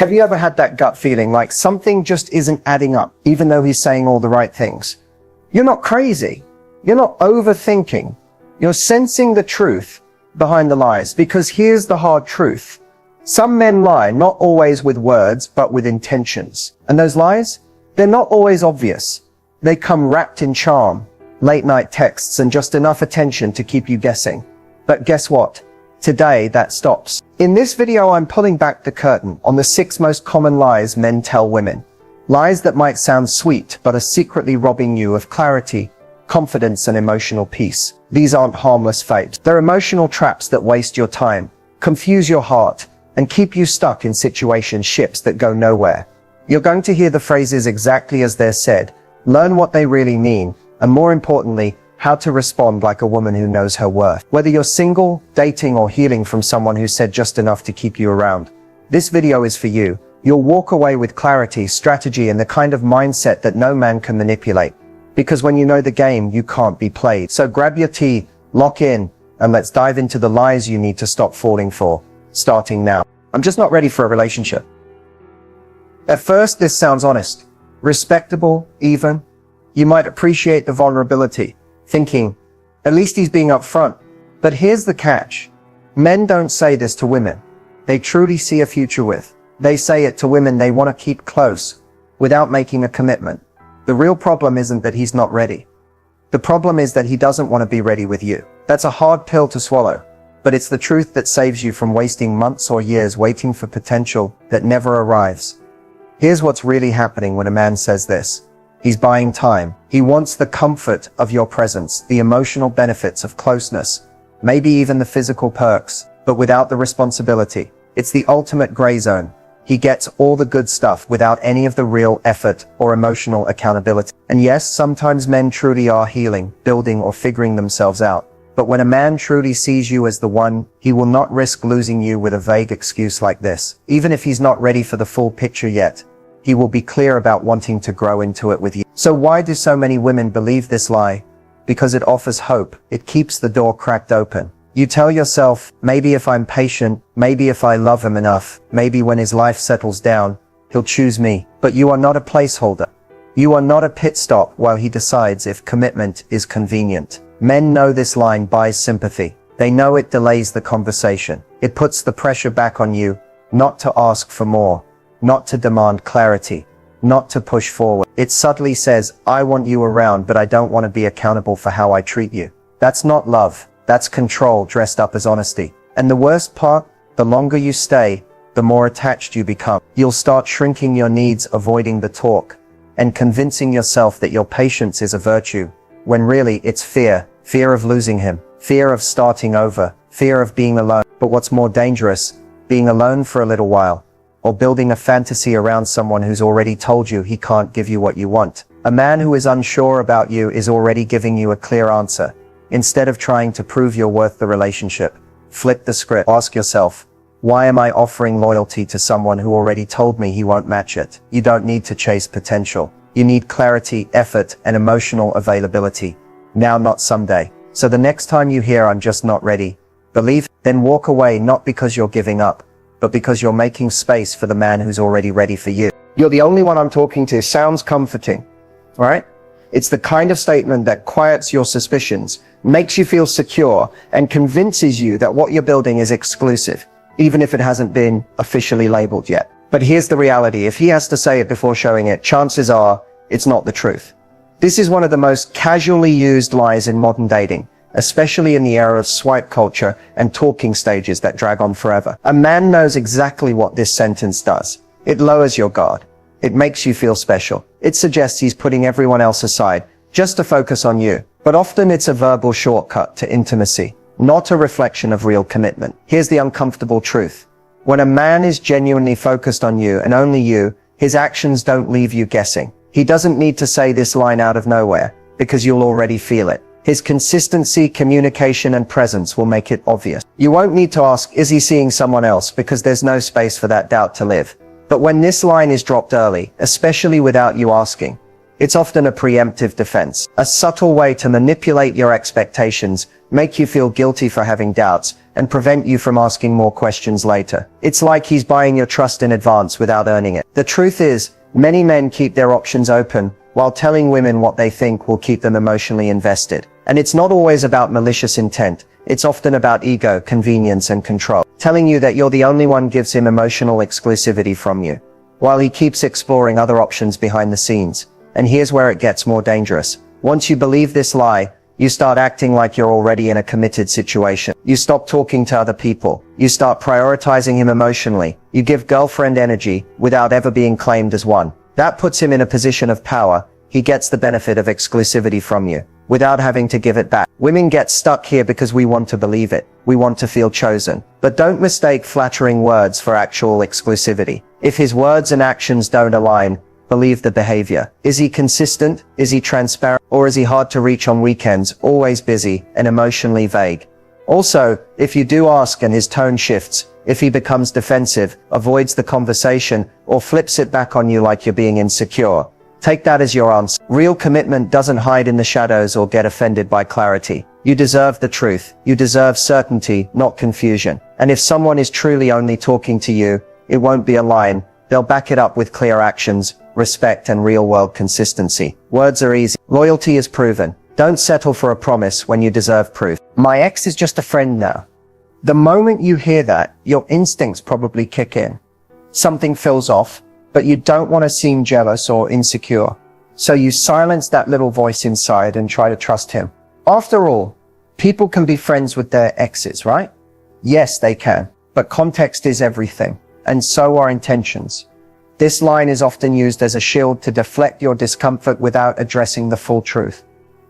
Have you ever had that gut feeling like something just isn't adding up, even though he's saying all the right things? You're not crazy. You're not overthinking. You're sensing the truth behind the lies, because here's the hard truth. Some men lie, not always with words, but with intentions. And those lies, they're not always obvious. They come wrapped in charm, late night texts, and just enough attention to keep you guessing. But guess what? Today, that stops. In this video, I'm pulling back the curtain on the 6 most common lies men tell women. Lies that might sound sweet, but are secretly robbing you of clarity, confidence, and emotional peace. These aren't harmless fakes. They're emotional traps that waste your time, confuse your heart, and keep you stuck in situationships that go nowhere. You're going to hear the phrases exactly as they're said, learn what they really mean, and more importantly, how to respond like a woman who knows her worth. Whether you're single, dating, or healing from someone who said just enough to keep you around, this video is for you. You'll walk away with clarity, strategy, and the kind of mindset that no man can manipulate. Because when you know the game, you can't be played. So grab your tea, lock in, and let's dive into the lies you need to stop falling for, starting now. I'm just not ready for a relationship. At first, this sounds honest, respectable, even. You might appreciate the vulnerability, thinking, at least he's being upfront. But here's the catch. Men don't say this to women they truly see a future with. They say it to women they want to keep close, without making a commitment. The real problem isn't that he's not ready. The problem is that he doesn't want to be ready with you. That's a hard pill to swallow, but it's the truth that saves you from wasting months or years waiting for potential that never arrives. Here's what's really happening when a man says this. He's buying time. He wants the comfort of your presence, the emotional benefits of closeness, maybe even the physical perks, but without the responsibility. It's the ultimate gray zone. He gets all the good stuff without any of the real effort or emotional accountability. And yes, sometimes men truly are healing, building, or figuring themselves out. But when a man truly sees you as the one, he will not risk losing you with a vague excuse like this. Even if he's not ready for the full picture yet, he will be clear about wanting to grow into it with you. So why do so many women believe this lie? Because it offers hope. It keeps the door cracked open. You tell yourself, maybe if I'm patient, maybe if I love him enough, maybe when his life settles down, he'll choose me. But you are not a placeholder. You are not a pit stop while he decides if commitment is convenient. Men know this line buys sympathy. They know it delays the conversation. It puts the pressure back on you, not to ask for more, not to demand clarity, not to push forward. It subtly says, I want you around, but I don't want to be accountable for how I treat you. That's not love. That's control dressed up as honesty. And the worst part, the longer you stay, the more attached you become. You'll start shrinking your needs, avoiding the talk, and convincing yourself that your patience is a virtue, when really it's fear. Fear of losing him, fear of starting over, fear of being alone. But what's more dangerous, being alone for a little while, or building a fantasy around someone who's already told you he can't give you what you want. A man who is unsure about you is already giving you a clear answer. Instead of trying to prove you're worth the relationship, flip the script. Ask yourself, why am I offering loyalty to someone who already told me he won't match it? You don't need to chase potential. You need clarity, effort, and emotional availability. Now, not someday. So the next time you hear I'm just not ready, believe, then walk away, not because you're giving up, but because you're making space for the man who's already ready for you. You're the only one I'm talking to sounds comforting, right? It's the kind of statement that quiets your suspicions, makes you feel secure, and convinces you that what you're building is exclusive, even if it hasn't been officially labeled yet. But here's the reality. If he has to say it before showing it, chances are it's not the truth. This is one of the most casually used lies in modern dating, especially in the era of swipe culture and talking stages that drag on forever. A man knows exactly what this sentence does. It lowers your guard. It makes you feel special. It suggests he's putting everyone else aside just to focus on you. But often it's a verbal shortcut to intimacy, not a reflection of real commitment. Here's the uncomfortable truth. When a man is genuinely focused on you and only you, his actions don't leave you guessing. He doesn't need to say this line out of nowhere, because you'll already feel it. His consistency, communication, and presence will make it obvious. You won't need to ask, is he seeing someone else? Because there's no space for that doubt to live. But when this line is dropped early, especially without you asking, It's often a preemptive defense, a subtle way to manipulate your expectations, make you feel guilty for having doubts, and prevent you from asking more questions later. It's like he's buying your trust in advance without earning it. The truth is, many men keep their options open while telling women what they think will keep them emotionally invested. And it's not always about malicious intent. It's often about ego, convenience, and control. Telling you that you're the only one gives him emotional exclusivity from you, while he keeps exploring other options behind the scenes. And here's where it gets more dangerous. Once you believe this lie, you start acting like you're already in a committed situation. You stop talking to other people. You start prioritizing him emotionally. You give girlfriend energy without ever being claimed as one. That puts him in a position of power. He gets the benefit of exclusivity from you, without having to give it back. Women get stuck here because we want to believe it. We want to feel chosen. But don't mistake flattering words for actual exclusivity. If his words and actions don't align, believe the behavior. Is he consistent? Is he transparent? Or is he hard to reach on weekends, always busy, and emotionally vague? Also, if you do ask and his tone shifts, if he becomes defensive, avoids the conversation, or flips it back on you like you're being insecure, take that as your answer. Real commitment doesn't hide in the shadows or get offended by clarity. You deserve the truth. You deserve certainty, not confusion. And if someone is truly only talking to you, it won't be a line. They'll back it up with clear actions, respect, and real-world consistency. Words are easy. Loyalty is proven. Don't settle for a promise when you deserve proof. My ex is just a friend now. The moment you hear that, your instincts probably kick in. Something feels off, but you don't want to seem jealous or insecure. So you silence that little voice inside and try to trust him. After all, people can be friends with their exes, right? Yes, they can. But context is everything. And so are intentions. This line is often used as a shield to deflect your discomfort without addressing the full truth.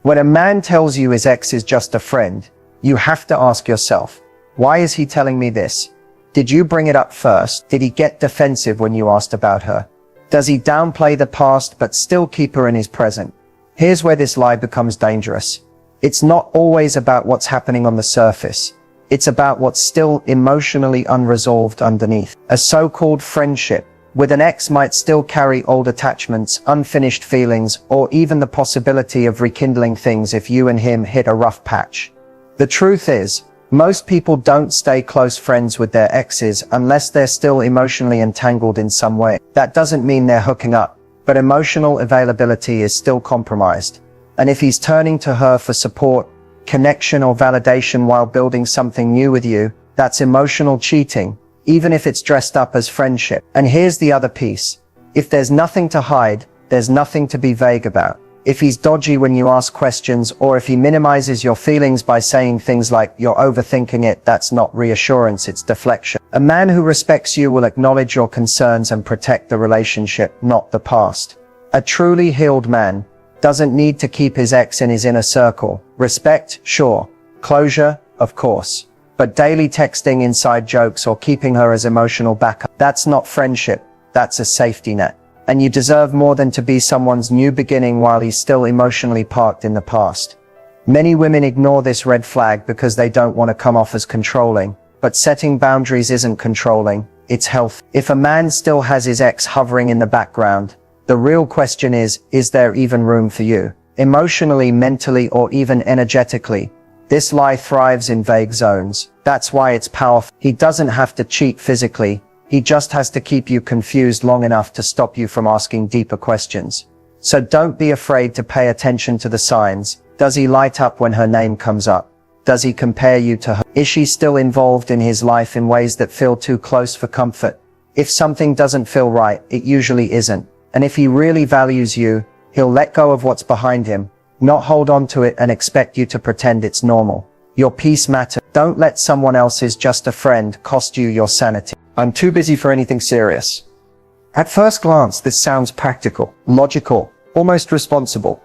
When a man tells you his ex is just a friend, you have to ask yourself, why is he telling me this? Did you bring it up first? Did he get defensive when you asked about her? Does he downplay the past but still keep her in his present? Here's where this lie becomes dangerous. It's not always about what's happening on the surface. It's about what's still emotionally unresolved underneath. A so-called friendship with an ex might still carry old attachments, unfinished feelings, or even the possibility of rekindling things if you and him hit a rough patch. The truth is, most people don't stay close friends with their exes unless they're still emotionally entangled in some way. That doesn't mean they're hooking up, but emotional availability is still compromised. And if he's turning to her for support, connection, or validation while building something new with you, that's emotional cheating, even if it's dressed up as friendship. And here's the other piece. If there's nothing to hide, there's nothing to be vague about. If he's dodgy when you ask questions, or if he minimizes your feelings by saying things like, "You're overthinking it," that's not reassurance, it's deflection. A man who respects you will acknowledge your concerns and protect the relationship, not the past. A truly healed man doesn't need to keep his ex in his inner circle. Respect, sure. Closure, of course. But daily texting, inside jokes, or keeping her as emotional backup, that's not friendship. That's a safety net. And you deserve more than to be someone's new beginning while he's still emotionally parked in the past. Many women ignore this red flag because they don't want to come off as controlling. But setting boundaries isn't controlling, it's health. If a man still has his ex hovering in the background, the real question is there even room for you? Emotionally, mentally, or even energetically? This lie thrives in vague zones. That's why it's powerful. He doesn't have to cheat physically. He just has to keep you confused long enough to stop you from asking deeper questions. So don't be afraid to pay attention to the signs. Does he light up when her name comes up? Does he compare you to her? Is she still involved in his life in ways that feel too close for comfort? If something doesn't feel right, it usually isn't. And if he really values you, he'll let go of what's behind him, not hold on to it and expect you to pretend it's normal. Your peace matters. Don't let someone else's "just a friend" cost you your sanity. I'm too busy for anything serious. At first glance, this sounds practical, logical, almost responsible.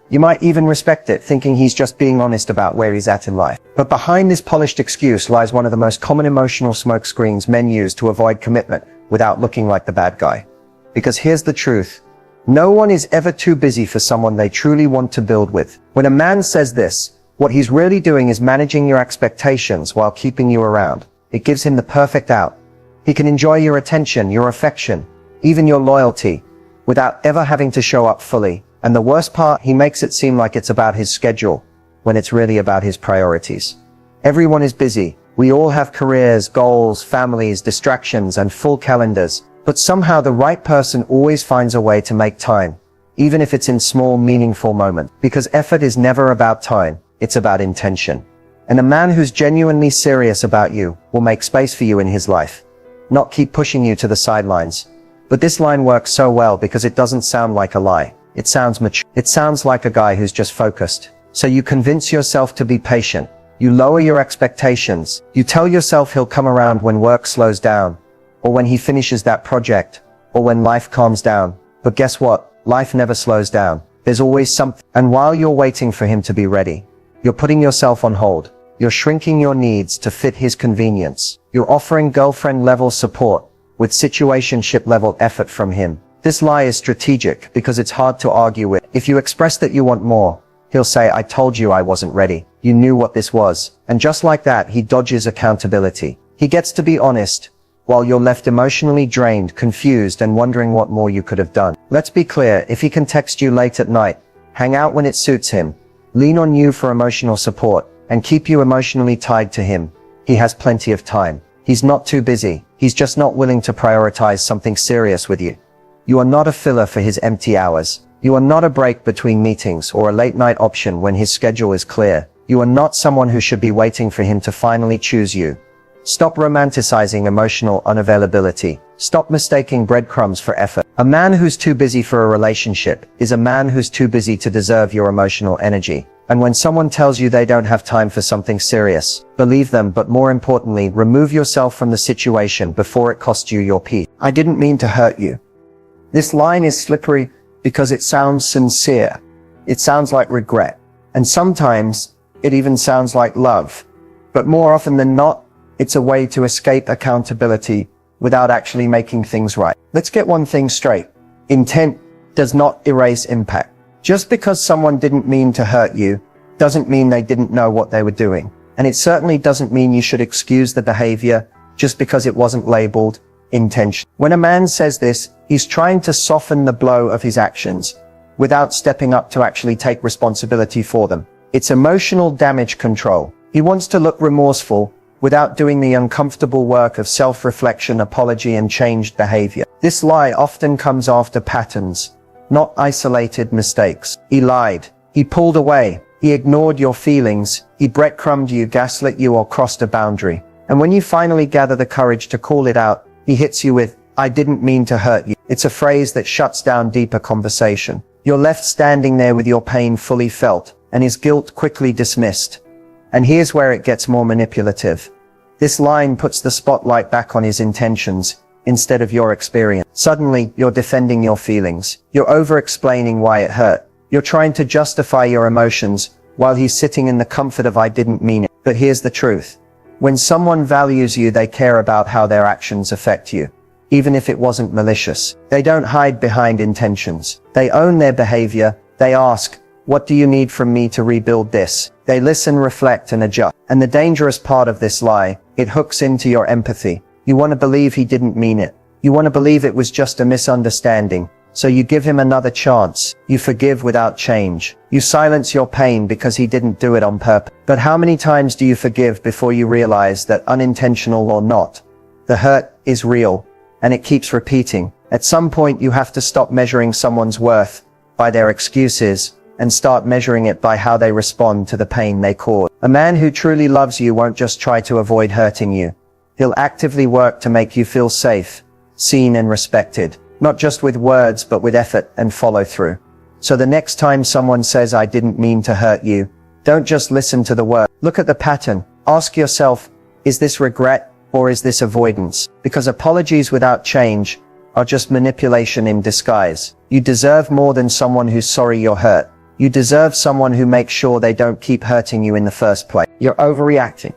You might even respect it, thinking he's just being honest about where he's at in life. But behind this polished excuse lies one of the most common emotional smokescreens men use to avoid commitment without looking like the bad guy. Because here's the truth. No one is ever too busy for someone they truly want to build with. When a man says this, what he's really doing is managing your expectations while keeping you around. It gives him the perfect out. He can enjoy your attention, your affection, even your loyalty, without ever having to show up fully. And the worst part, he makes it seem like it's about his schedule, when it's really about his priorities. Everyone is busy. We all have careers, goals, families, distractions, and full calendars. But somehow the right person always finds a way to make time, even if it's in small, meaningful moments. Because effort is never about time, it's about intention. And a man who's genuinely serious about you will make space for you in his life, not keep pushing you to the sidelines. But this line works so well because it doesn't sound like a lie. It sounds mature. It sounds like a guy who's just focused. So you convince yourself to be patient. You lower your expectations. You tell yourself he'll come around when work slows down, or when he finishes that project, or when life calms down. But guess what? Life never slows down. There's always something. And while you're waiting for him to be ready, you're putting yourself on hold. You're shrinking your needs to fit his convenience. You're offering girlfriend-level support with situationship-level effort from him. This lie is strategic because it's hard to argue with. If you express that you want more, he'll say, I told you I wasn't ready. You knew what this was. And just like that, he dodges accountability. He gets to be honest, while you're left emotionally drained, confused, and wondering what more you could have done. Let's be clear, if he can text you late at night, hang out when it suits him, lean on you for emotional support, and keep you emotionally tied to him, he has plenty of time. He's not too busy. He's just not willing to prioritize something serious with you. You are not a filler for his empty hours. You are not a break between meetings or a late night option when his schedule is clear. You are not someone who should be waiting for him to finally choose you. Stop romanticizing emotional unavailability. Stop mistaking breadcrumbs for effort. A man who's too busy for a relationship is a man who's too busy to deserve your emotional energy. And when someone tells you they don't have time for something serious, believe them, but more importantly, remove yourself from the situation before it costs you your peace. I didn't mean to hurt you. This line is slippery because it sounds sincere. It sounds like regret. And sometimes it even sounds like love. But more often than not, it's a way to escape accountability without actually making things right. Let's get one thing straight. Intent does not erase impact. Just because someone didn't mean to hurt you doesn't mean they didn't know what they were doing. And it certainly doesn't mean you should excuse the behavior just because it wasn't labeled intention. When a man says this, he's trying to soften the blow of his actions without stepping up to actually take responsibility for them. It's emotional damage control. He wants to look remorseful without doing the uncomfortable work of self-reflection, apology, and changed behavior. This lie often comes after patterns, not isolated mistakes. He lied. He pulled away. He ignored your feelings. He breadcrumbed you, gaslit you, or crossed a boundary. And when you finally gather the courage to call it out, he hits you with, I didn't mean to hurt you. It's a phrase that shuts down deeper conversation. You're left standing there with your pain fully felt and his guilt quickly dismissed. And here's where it gets more manipulative. This line puts the spotlight back on his intentions instead of your experience. Suddenly, you're defending your feelings. You're over-explaining why it hurt. You're trying to justify your emotions while he's sitting in the comfort of I didn't mean it. But here's the truth. When someone values you, they care about how their actions affect you, even if it wasn't malicious. They don't hide behind intentions. They own their behavior. They ask, what do you need from me to rebuild this? They listen, reflect, and adjust. And the dangerous part of this lie, it hooks into your empathy. You want to believe he didn't mean it. You want to believe it was just a misunderstanding. So you give him another chance. You forgive without change. You silence your pain because he didn't do it on purpose. But how many times do you forgive before you realize that, unintentional or not, the hurt is real and it keeps repeating? At some point, you have to stop measuring someone's worth by their excuses and start measuring it by how they respond to the pain they cause. A man who truly loves you won't just try to avoid hurting you. He'll actively work to make you feel safe, seen, and respected. Not just with words, but with effort and follow through. So the next time someone says, I didn't mean to hurt you, don't just listen to the word. Look at the pattern. Ask yourself, is this regret or is this avoidance? Because apologies without change are just manipulation in disguise. You deserve more than someone who's sorry you're hurt. You deserve someone who makes sure they don't keep hurting you in the first place. You're overreacting.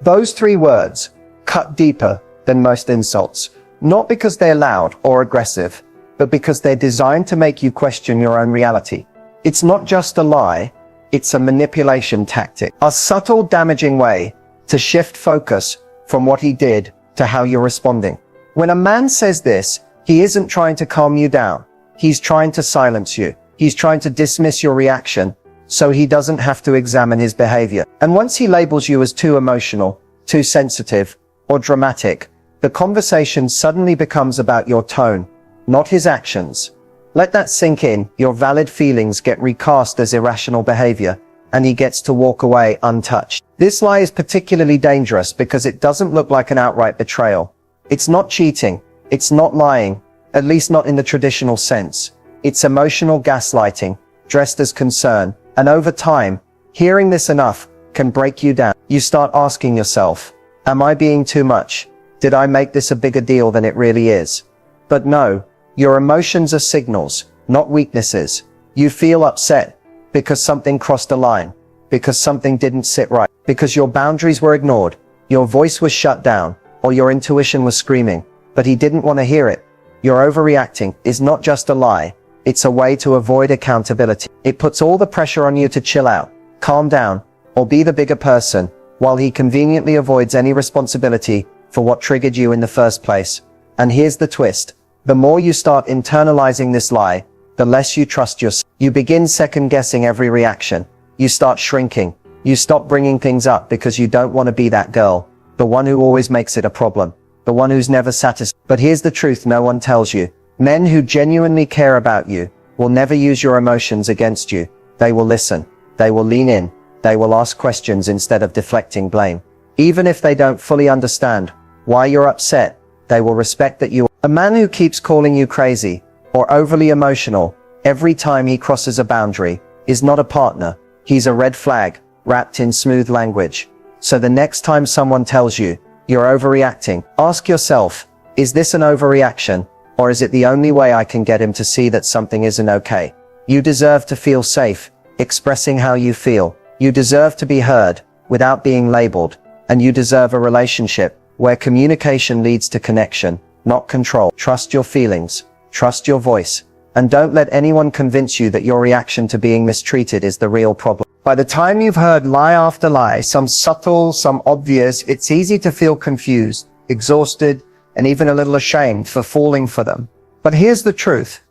Those three words cut deeper than most insults. Not because they're loud or aggressive, but because they're designed to make you question your own reality. It's not just a lie, it's a manipulation tactic. A subtle, damaging way to shift focus from what he did to how you're responding. When a man says this, he isn't trying to calm you down. He's trying to silence you. He's trying to dismiss your reaction so he doesn't have to examine his behavior. And once he labels you as too emotional, too sensitive, or dramatic, the conversation suddenly becomes about your tone, not his actions. Let that sink in. Your valid feelings get recast as irrational behavior, and he gets to walk away untouched. This lie is particularly dangerous because it doesn't look like an outright betrayal. It's not cheating. It's not lying, at least not in the traditional sense. It's emotional gaslighting, dressed as concern, and over time, hearing this enough can break you down. You start asking yourself, am I being too much? Did I make this a bigger deal than it really is? But no, your emotions are signals, not weaknesses. You feel upset because something crossed a line, because something didn't sit right, because your boundaries were ignored, your voice was shut down, or your intuition was screaming, but he didn't want to hear it. Your overreacting is not just a lie. It's a way to avoid accountability. It puts all the pressure on you to chill out, calm down, or be the bigger person, while he conveniently avoids any responsibility for what triggered you in the first place. And here's the twist. The more you start internalizing this lie, the less you trust yourself. You begin second-guessing every reaction. You start shrinking. You stop bringing things up because you don't want to be that girl, the one who always makes it a problem, the one who's never satisfied. But here's the truth no one tells you. Men who genuinely care about you will never use your emotions against you. They will listen. They will lean in. They will ask questions instead of deflecting blame. Even if they don't fully understand why you're upset, they will respect that you are. A man who keeps calling you crazy or overly emotional every time he crosses a boundary is not a partner. He's a red flag wrapped in smooth language. So the next time someone tells you you're overreacting, ask yourself, is this an overreaction, or is it the only way I can get him to see that something isn't okay? You deserve to feel safe expressing how you feel. You deserve to be heard without being labeled, and you deserve a relationship where communication leads to connection, not control. Trust your feelings, trust your voice, and don't let anyone convince you that your reaction to being mistreated is the real problem. By the time you've heard lie after lie, some subtle, some obvious, it's easy to feel confused, exhausted, and even a little ashamed for falling for them. But here's the truth.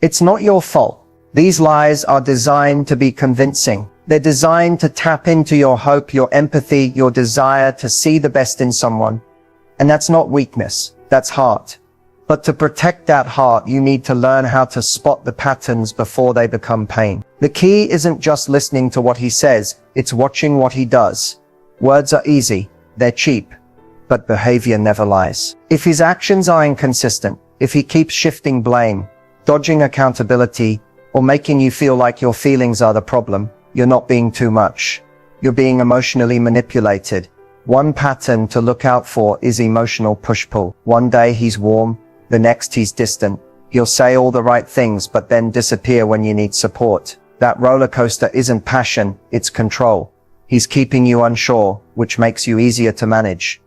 It's not your fault. These lies are designed to be convincing. They're designed to tap into your hope, your empathy, your desire to see the best in someone. And that's not weakness. That's heart. But to protect that heart, you need to learn how to spot the patterns before they become pain. The key isn't just listening to what he says, it's watching what he does. Words are easy, they're cheap, but behavior never lies. If his actions are inconsistent, if he keeps shifting blame, dodging accountability, or making you feel like your feelings are the problem, you're not being too much. You're being emotionally manipulated. One pattern to look out for is emotional push-pull. One day he's warm, the next he's distant. He'll say all the right things but then disappear when you need support. That roller coaster isn't passion, it's control. He's keeping you unsure, which makes you easier to manage.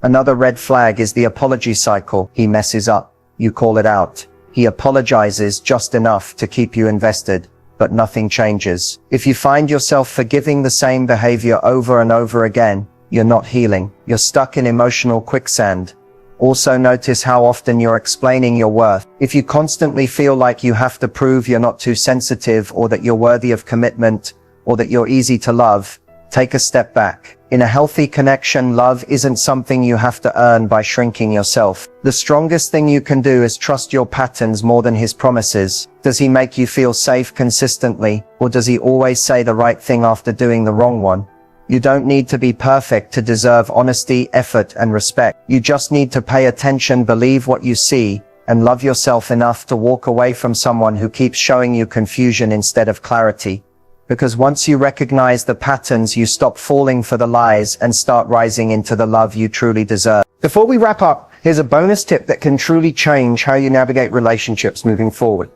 Another red flag is the apology cycle. He messes up, you call it out. He apologizes just enough to keep you invested, but nothing changes. If you find yourself forgiving the same behavior over and over again, you're not healing. You're stuck in emotional quicksand. Also notice how often you're explaining your worth. If you constantly feel like you have to prove you're not too sensitive, or that you're worthy of commitment, or that you're easy to love, take a step back. In a healthy connection, love isn't something you have to earn by shrinking yourself. The strongest thing you can do is trust your patterns more than his promises. Does he make you feel safe consistently, or does he always say the right thing after doing the wrong one? You don't need to be perfect to deserve honesty, effort, and respect. You just need to pay attention, believe what you see, and love yourself enough to walk away from someone who keeps showing you confusion instead of clarity. Because once you recognize the patterns, you stop falling for the lies and start rising into the love you truly deserve. Before we wrap up, here's a bonus tip that can truly change how you navigate relationships moving forward.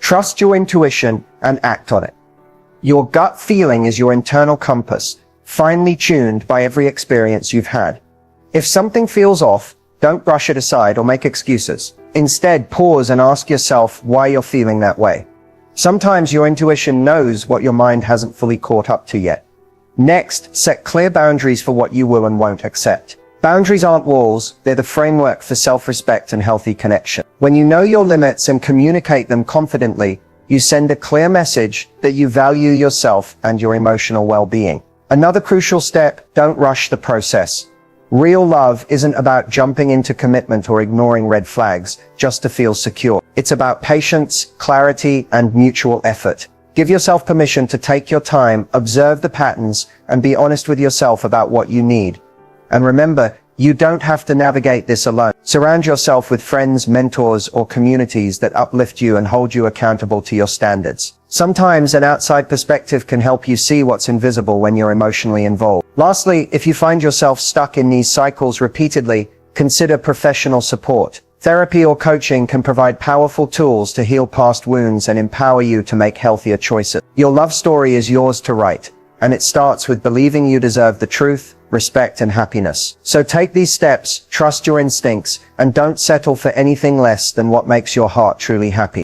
Trust your intuition and act on it. Your gut feeling is your internal compass, finely tuned by every experience you've had. If something feels off, don't brush it aside or make excuses. Instead, pause and ask yourself why you're feeling that way. Sometimes your intuition knows what your mind hasn't fully caught up to yet. Next, set clear boundaries for what you will and won't accept. Boundaries aren't walls, they're the framework for self-respect and healthy connection. When you know your limits and communicate them confidently, You send a clear message that you value yourself and your emotional well-being. Another crucial step, don't rush the process. Real love isn't about jumping into commitment or ignoring red flags just to feel secure. It's about patience, clarity, and mutual effort. Give yourself permission to take your time, observe the patterns, and be honest with yourself about what you need. And remember, you don't have to navigate this alone. Surround yourself with friends, mentors, or communities that uplift you and hold you accountable to your standards. Sometimes an outside perspective can help you see what's invisible when you're emotionally involved. Lastly, if you find yourself stuck in these cycles repeatedly, consider professional support. Therapy or coaching can provide powerful tools to heal past wounds and empower you to make healthier choices. Your love story is yours to write, and it starts with believing you deserve the truth, respect, and happiness. So take these steps, trust your instincts, and don't settle for anything less than what makes your heart truly happy.